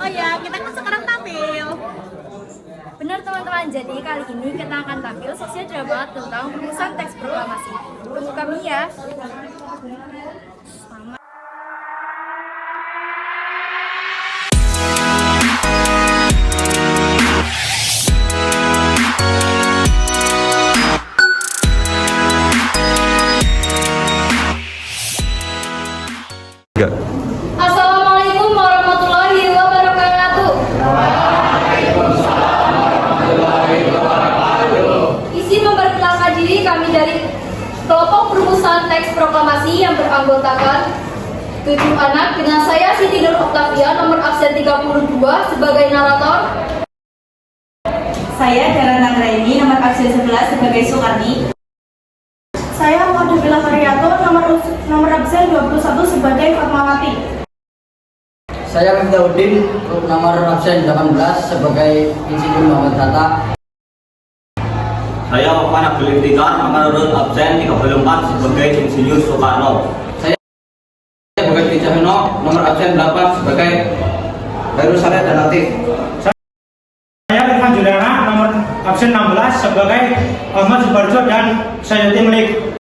Oh ya, kita kan sekarang tampil. Benar teman-teman, jadi kali ini kita akan tampil sosial drama tentang rumusan teks proklamasi. Tunggu kami ya. Assalamualaikum warahmatullahi wabarakatuh. Izin memperkenalkan diri, kami dari kelompok perumusan teks proklamasi yang beranggotakan 7 anak dengan saya Siti Nur Octavia nomor absen 32 sebagai narator. Saya Dara Nanggraini nomor absen 11 sebagai Soekarni. Saya Muhammad Haryato nomor absen 21 sebagai Fatmawati. Saya Miftahudin nomor absen 18 sebagai Insinyur Muhammad Hatta. Saya Ovan Abdul Iftikhar nomor urut absen 34 sebagai Insinyur Soekarno. Saya Bagas Wijaheno nomor absen 8 sebagai Baru Saleh dan Latif. Saya Irfan Juliana nomor absen 16 sebagai Ahmad Subarjo dan Sayati Melik.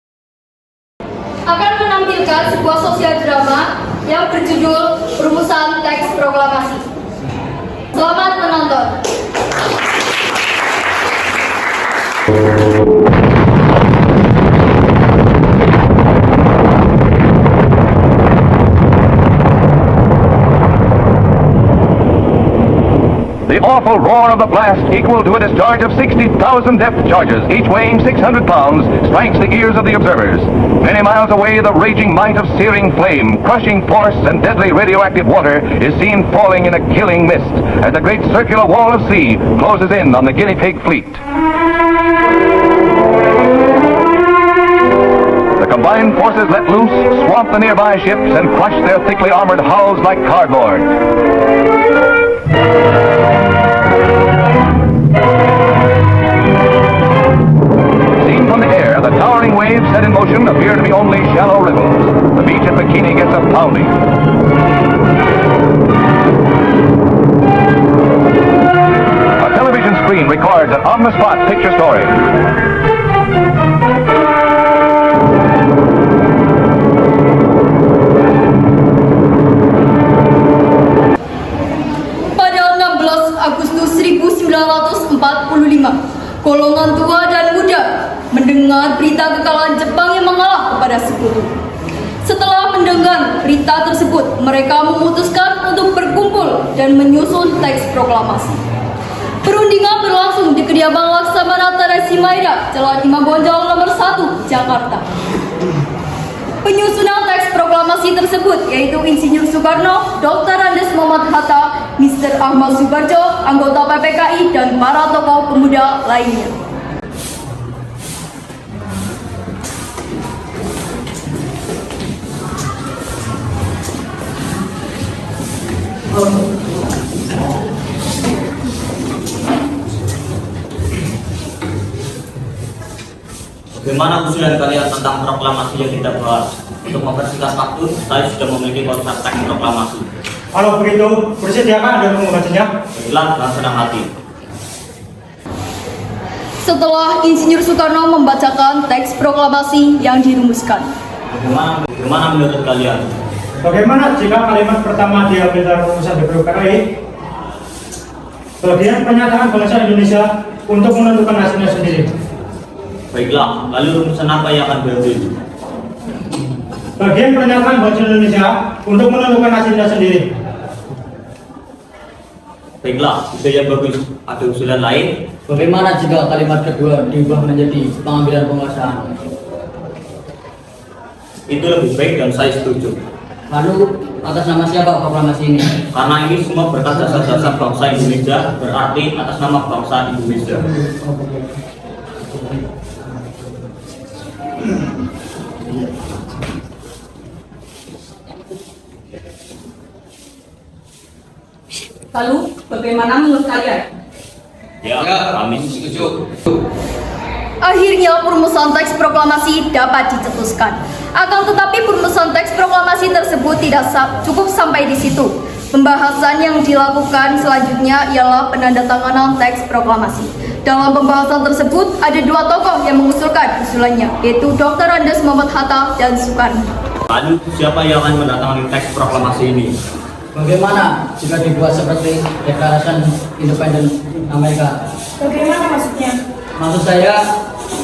Akan menampilkan sebuah sosial drama yang berjudul Rumusan Teks Proklamasi. Selamat menonton. The awful roar of the blast, equal to a discharge of 60,000 depth charges, each weighing 600 pounds, strikes the ears of the observers. Many miles away, the raging might of searing flame, crushing force, and deadly radioactive water is seen falling in a killing mist as the great circular wall of sea closes in on the guinea pig fleet. The combined forces let loose, swamp the nearby ships, and crush their thickly armored hulls like cardboard. Seen from the air, the towering waves set in motion appear to be only shallow ripples. The beach at Bikini gets a pounding. A television screen records an on-the-spot picture story. Agustus 1945, golongan tua dan muda mendengar berita kekalahan Jepang yang mengalah kepada Sekutu. Setelah mendengar berita tersebut, mereka memutuskan untuk berkumpul dan menyusun teks proklamasi. Perundingan berlangsung di kediaman Laksamana Tadasi Maeda, Jalan Imam Bonjol nomor 1, Jakarta. Penyusunan teks proklamasi tersebut yaitu Insinyur Soekarno, Dr. Andes Muhammad Hatta, Mr. Ahmad Subarjo, anggota PPKI, dan para tokoh pemuda lainnya. Bagaimana usulan kalian tentang proklamasi yang kita bahas? Untuk mempersingkat waktu, saya sudah memiliki konsep teks proklamasi. Kalau begitu, bersediakah Anda untuk membacanya? Baiklah, dengan senang hati. Setelah Insinyur Soekarno membacakan teks proklamasi yang dirumuskan. Bagaimana menurut kalian? Bagaimana jika kalimat pertama diambil dari rumusan DPRI? Bagian pernyataan bangsa Indonesia untuk menentukan nasibnya sendiri. Baiklah, lalu rumusan apa yang akan diambil? Bagian pernyataan bangsa Indonesia untuk menentukan nasibnya sendiri. Baiklah, ide yang bagus. Ada usulan lain? Bagaimana jika kalimat kedua diubah menjadi pengambilan penguasaan? Itu lebih baik dan saya setuju. Lalu atas nama siapa proklamasi ini? Karena ini semua berkat jasa-jasa bangsa Indonesia, berarti atas nama bangsa Indonesia. Lalu, bagaimana menurut kalian? Ya, kami setuju. Akhirnya perumusan teks proklamasi dapat dicetuskan. Akan tetapi perumusan teks proklamasi tersebut tidak cukup sampai di situ. Pembahasan yang dilakukan selanjutnya ialah penandatanganan teks proklamasi. Dalam pembahasan tersebut ada dua tokoh yang mengusulkan usulannya, yaitu Dr. Andes Muhammad Hatta dan Soekarno. Lalu siapa yang akan menandatangani teks proklamasi ini? Bagaimana jika dibuat seperti Deklarasi Independen Amerika? Bagaimana maksudnya? Maksud saya,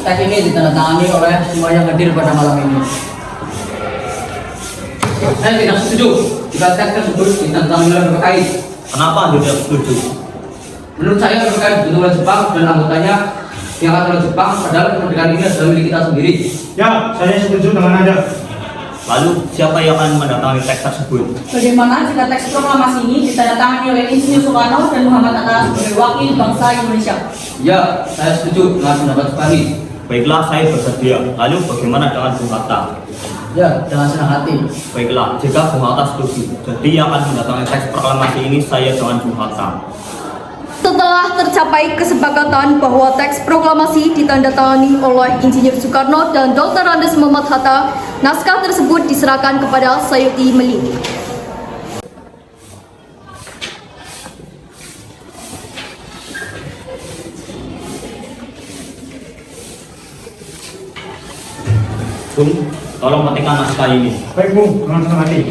teks ini ditandatangani oleh semua yang hadir pada malam ini. Saya tidak setuju jika teks tersebut ditandatangani oleh PKI. Kenapa Anda tidak setuju? Menurut saya PKI dibentuk oleh Jepang dan anggotanya diangkat oleh Jepang, padahal kemerdekaan ini adalah milik kita sendiri. Ya, saya setuju dengan Anda. Lalu siapa yang akan menandatangani teks tersebut? Bagaimana jika teks proklamasi ini ditandatangani oleh Insinyur Soekarno dan Muhammad Hatta sebagai wakil bangsa Indonesia? Ya, saya setuju dengan pendapat Soekarno. Baiklah, saya bersedia. Lalu bagaimana dengan Bung Hatta? Ya, dengan senang hati. Baiklah, jika Bung Hatta setuju, jadi yang akan menandatangani teks proklamasi ini saya dengan Bung Hatta. Setelah tercapai kesepakatan bahwa teks proklamasi ditandatangani oleh Insinyur Soekarno dan Dr. Andes Muhammad Hatta, naskah tersebut diserahkan kepada Sayuti Meli. Bung, tolong matikan naskah ini. Baik Bung, dengan senang hati.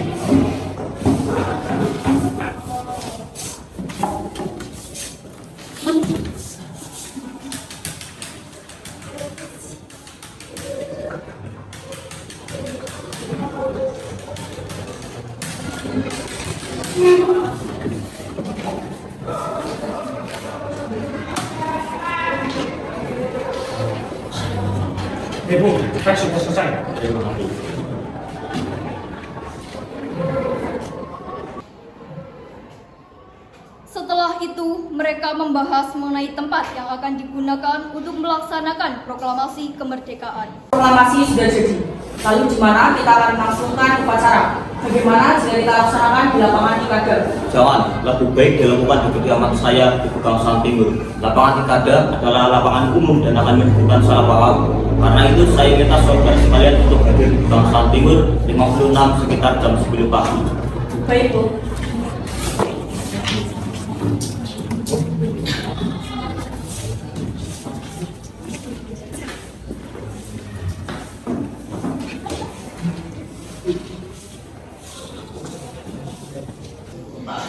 Bu, teks sudah selesai. Terima kasih. Setelah itu, mereka membahas mengenai tempat yang akan digunakan untuk melaksanakan proklamasi kemerdekaan. Proklamasi sudah jadi. Lalu di mana kita akan melangsungkan upacara? Bagaimana jika kita laksanakan di lapangan Ikada? Jangan, lebih baik dilakukan di kediaman saya di Pegangsaan Timur. Lapangan Ikada adalah lapangan umum dan akan menimbulkan salah paham. Karena itu saya minta saudara sekalian untuk hadir di Pegangsaan Timur 56 sekitar jam 10 pagi. Baik, Bu.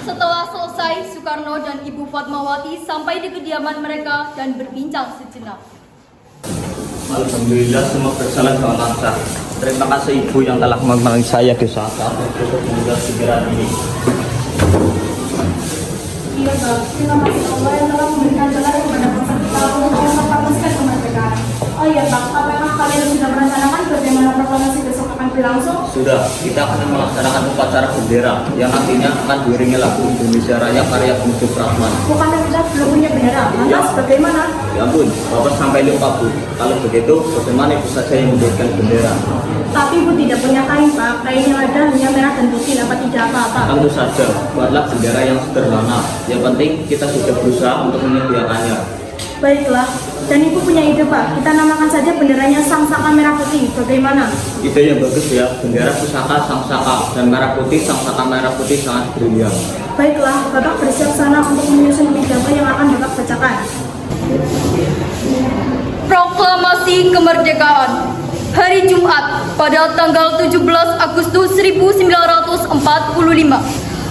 Setelah selesai, Soekarno dan Ibu Fatmawati sampai di kediaman mereka dan berbincang sejenak. Alhamdulillah semua berjalan dengan lancar. Terima kasih Ibu yang telah menemani saya di saat untuk menunda segera ini. Iya, Bang. Terima kasih Allah yang telah memberikan jalan kepada bangsa kita untuk memproklamasikan kemerdekaan. Oh iya, Bang. Apakah kalian sudah merencanakan bagaimana proklamasi besok akan berlangsung? Sudah, kita akan melaksanakan upacara bendera yang nantinya akan diiringi lagu Indonesia Raya karya Bung Supratman. Bukankah kita belum punya bendera? Lantas bagaimana? Ya ampun, Bapak sampai lupa Bu. Kalau begitu, bagaimana Ibu saja yang memberikan bendera? Tapi Ibu tidak punya kain, Pak. Kain yang ada hanya merah dan putih, dapat tidak apa-apa. Tentu saja, buatlah bendera yang sederhana. Yang penting kita sudah berusaha untuk menyediakannya. Baiklah. Dan Ibu punya ide, Pak. Kita namakan saja benderanya Sang Saka Merah Putih. Bagaimana? Ide yang bagus ya, bendera pusaka Sang Saka dan merah putih Sang Saka merah putih sangat brilian. Baiklah, Bapak bersiap sana untuk menyusun pidato yang akan Bapak bacakan. Proklamasi Kemerdekaan. Hari Jumat pada tanggal 17 Agustus 1945.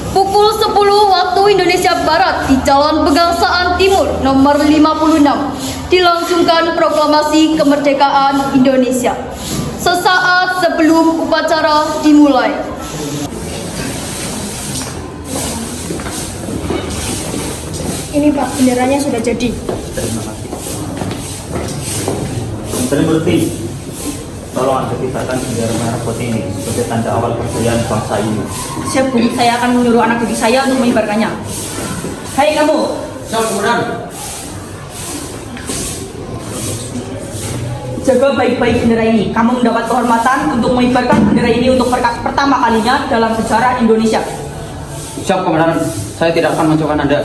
Pukul 10 waktu Indonesia Barat di Jalan Pegangsaan Timur nomor 56 dilangsungkan proklamasi kemerdekaan Indonesia. Sesaat sebelum upacara dimulai. Ini Pak, benderanya sudah jadi. Terima kasih. Menteri Murti, tolong Anda kibarkan bendera merah putih ini sebagai tanda awal kejayaan bangsa ini. Siap, Bu. Saya akan menyuruh anak didik saya untuk mengibarkannya. Hai kamu. Siap, Komandan. Jaga baik-baik bendera ini. Kamu mendapat kehormatan untuk mengibarkan bendera ini untuk pertama kalinya dalam sejarah Indonesia. Siap, Komandan. Saya tidak akan mencoba Anda.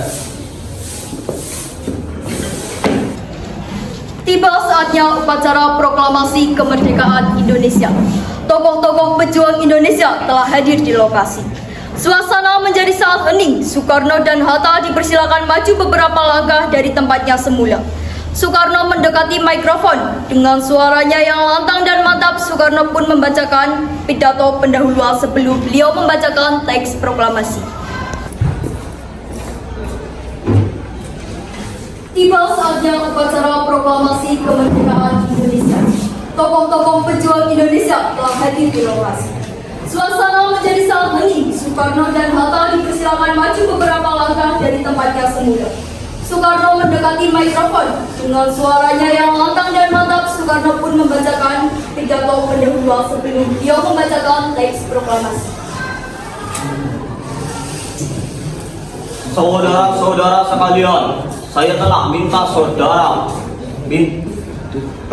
Tiba saatnya upacara proklamasi kemerdekaan Indonesia. Tokoh-tokoh pejuang Indonesia telah hadir di lokasi. Suasana menjadi sangat hening. Soekarno dan Hatta dipersilakan maju beberapa langkah dari tempatnya semula. Soekarno mendekati mikrofon. Dengan suaranya yang lantang dan mantap, Soekarno pun membacakan pidato pendahuluan sebelum beliau membacakan teks proklamasi. Tiba saatnya upacara proklamasi kemerdekaan Indonesia. Tokoh-tokoh pejuang Indonesia telah hadir di lokasi. Suasana menjadi sangat hening. Soekarno dan Hatta dipersilakan maju beberapa langkah dari tempatnya semula. Soekarno mendekati mikrofon. Dengan suaranya yang lantang dan mantap, Soekarno pun membacakan pidato pendahuluan sebelum beliau membacakan teks proklamasi. Saudara-saudara sekalian, saya telah minta saudara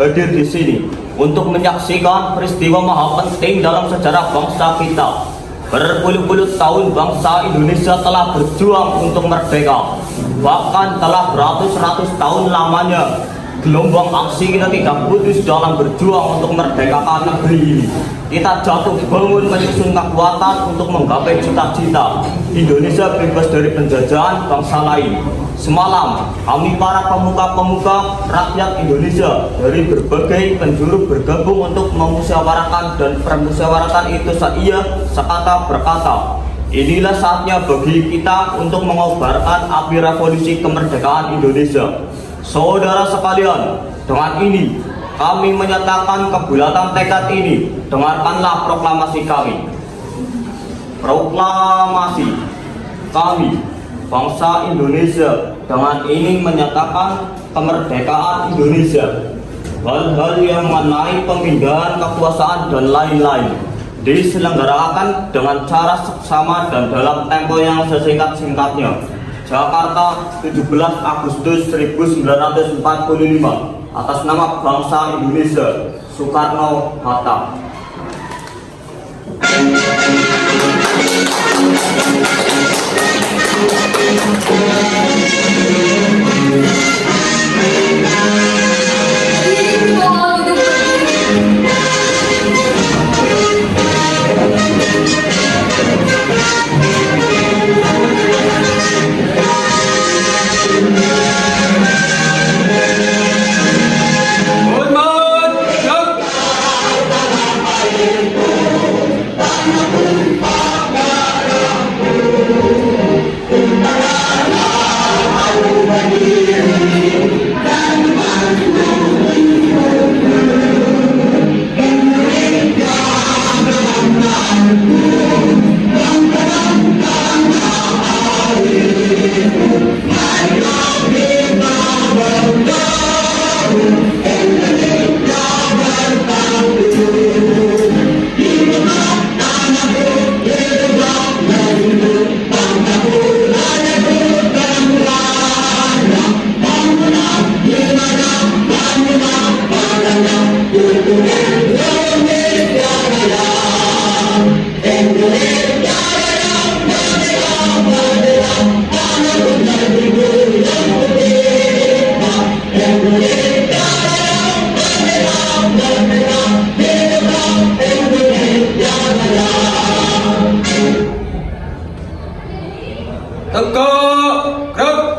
hadir di sini untuk menyaksikan peristiwa maha penting dalam sejarah bangsa kita. Berpuluh-puluh tahun bangsa Indonesia telah berjuang untuk merdeka. Bahkan telah beratus-ratus tahun lamanya gelombang aksi kita tidak putus dalam berjuang untuk merdekakan negeri ini. Kita jatuh bangun menyusun kekuatan untuk menggapai cita-cita Indonesia bebas dari penjajahan bangsa lain. Semalam, kami para pemuka-pemuka rakyat Indonesia dari berbagai penjuru bergabung untuk memusyawarahkan, dan permusyawaratan itu sekata berkata, inilah saatnya bagi kita untuk mengobarkan api revolusi kemerdekaan Indonesia. Saudara sekalian, dengan ini kami menyatakan kebulatan tekad ini. Dengarkanlah proklamasi kami. Proklamasi kami, bangsa Indonesia, dengan ini menyatakan kemerdekaan Indonesia. Hal-hal yang mengenai pemindahan kekuasaan dan lain-lain diselenggarakan dengan cara seksama dan dalam tempo yang sesingkat-singkatnya. Jakarta, 17 Agustus 1945. Atas nama bangsa Indonesia, Soekarno-Hatta. Tegak, gerak.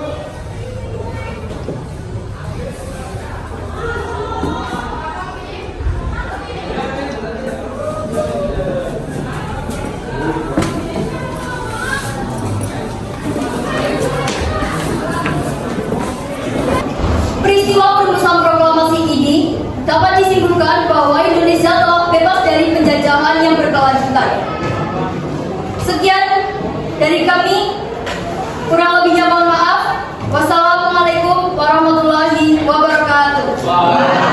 Peristiwa perumusan proklamasi ini dapat disimpulkan bahwa Indonesia telah bebas dari penjajahan yang berkelanjutan. Sekian dari kami, kurang lebihnya mohon maaf. Wassalamualaikum warahmatullahi wabarakatuh.